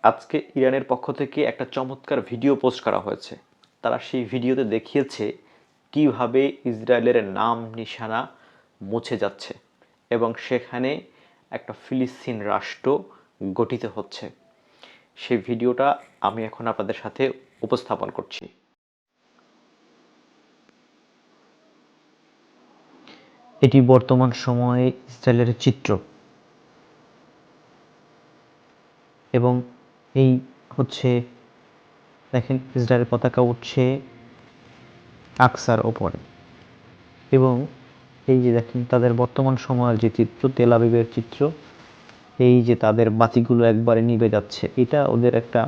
আজকে ইরানের পক্ষ থেকে একটা চমৎকার ভিডিও পোস্ট করা হয়েছে। তারা সেই ভিডিওতে দেখিয়েছে কিভাবে ইসরায়েলের নাম নিশানা মুছে যাচ্ছে এবং সেখানে একটা ফিলিস্তিন রাষ্ট্র গঠিত হচ্ছে। সেই ভিডিওটা আমি এখন আপনাদের সাথে উপস্থাপন করছি। এটি বর্তমান সময়ে ইসরায়েলের চিত্র এবং এই হচ্ছে দেখেন ইসরায়েলের পতাকা উঠছে আকসার ওপরে এবং এই যে দেখেন তাদের বর্তমান সময়ের যে চিত্র, তেল আবিবের চিত্র, এই যে তাদের বাতিগুলো একবারে নিভে যাচ্ছে, এটা ওদের একটা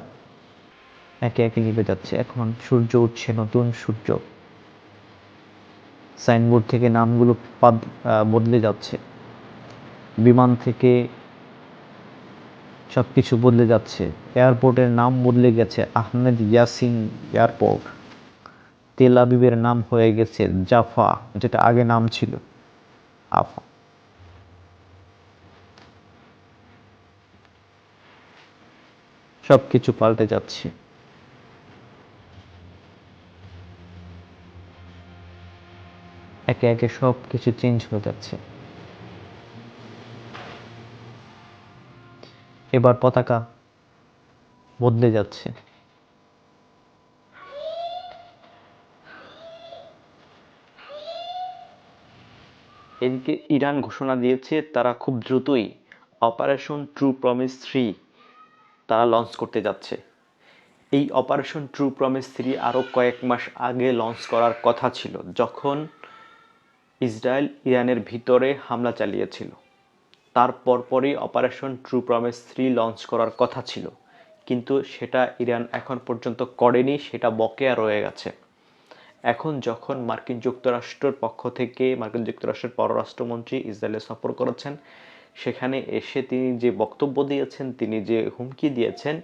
একে একে নিভে যাচ্ছে। এখন সূর্য উঠছে, নতুন সূর্য, সাইনবোর্ড থেকে নামগুলো বদলে যাচ্ছে, বিমান থেকে সব কিছু বদলে যাচ্ছে, এয়ারপোর্টের নাম বদলে গেছে, আহমেদ ইয়াসিন এয়ারপোর্ট। তেল আবিবের নাম হয়ে গেছে জাফা, যেটা আগে নাম ছিল আফা। সব কিছু পাল্টে যাচ্ছে। একে একে সব কিছু চেঞ্জ হয়ে যাচ্ছে। এবার পতাকা বদলে যাচ্ছে। এদিকে ইরান ঘোষণা দিয়েছে তারা খুব দ্রুতই অপারেশন ট্রু প্রমিস 3 তারা লঞ্চ করতে যাচ্ছে। এই অপারেশন ট্রু প্রমিস 3 আরও কয়েক মাস আগে লঞ্চ করার কথা ছিল, যখন ইসরায়েল ইরানের ভিতরে হামলা চালিয়েছিল। তার পরপরই অপারেশন ট্রু প্রমিস 3 লঞ্চ করার কথা ছিল, কিন্তু সেটা ইরান এখন পর্যন্ত করেনি, সেটা বকেয়া রয়ে গেছে। এখন যখন মার্কিন যুক্তরাষ্ট্রের পক্ষ থেকে মার্কিন যুক্তরাষ্ট্রের পররাষ্ট্রমন্ত্রী ইসরায়েলে সফর করেছেন, সেখানে এসে তিনি যে বক্তব্য দিয়েছেন, তিনি যে হুমকি দিয়েছেন,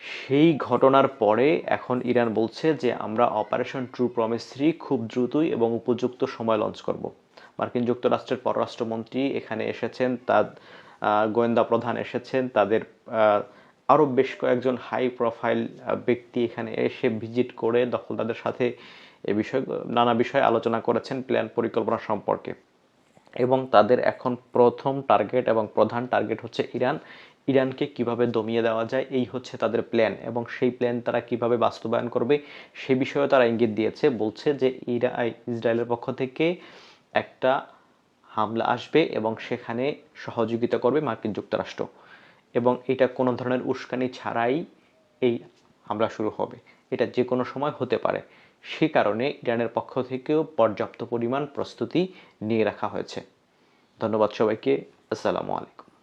সেই ঘটনার পরে এখন ইরান বলছে যে আমরা অপারেশন ট্রু প্রমিস 3 খুব দ্রুতই এবং উপযুক্ত সময় লঞ্চ করব। মার্কিন যুক্তরাষ্ট্রের পররাষ্ট্রমন্ত্রী এখানে এসেছেন, তার গোয়েন্দা প্রধান এসেছেন, তাদের আরও বেশ কয়েকজন হাই প্রোফাইল ব্যক্তি এখানে এসে ভিজিট করে দখলদারদের সাথে নানা বিষয়ে আলোচনা করেছেন, প্ল্যান পরিকল্পনা সম্পর্কে। এবং তাদের এখন প্রথম টার্গেট এবং প্রধান টার্গেট হচ্ছে ইরানকে কিভাবে দমিয়ে দেওয়া যায়, এই হচ্ছে তাদের প্ল্যান। এবং সেই প্ল্যান তারা কিভাবে বাস্তবায়ন করবে সে বিষয়ে তারা ইঙ্গিত দিয়েছে। বলছে যে ইসরায়েলের পক্ষ থেকে একটা হামলা আসবে এবং সেখানে সহযোগিতা করবে মার্কিন যুক্তরাষ্ট্র, এবং এটা কোনো ধরনের উস্কানি ছাড়াই এই হামলা শুরু হবে। এটা যে কোনো সময় হতে পারে। সে কারণে ইরানের পক্ষ থেকেও পর্যাপ্ত পরিমাণ প্রস্তুতি নিয়ে রাখা হয়েছে। ধন্যবাদ সবাইকে। আসসালামু আলাইকুম।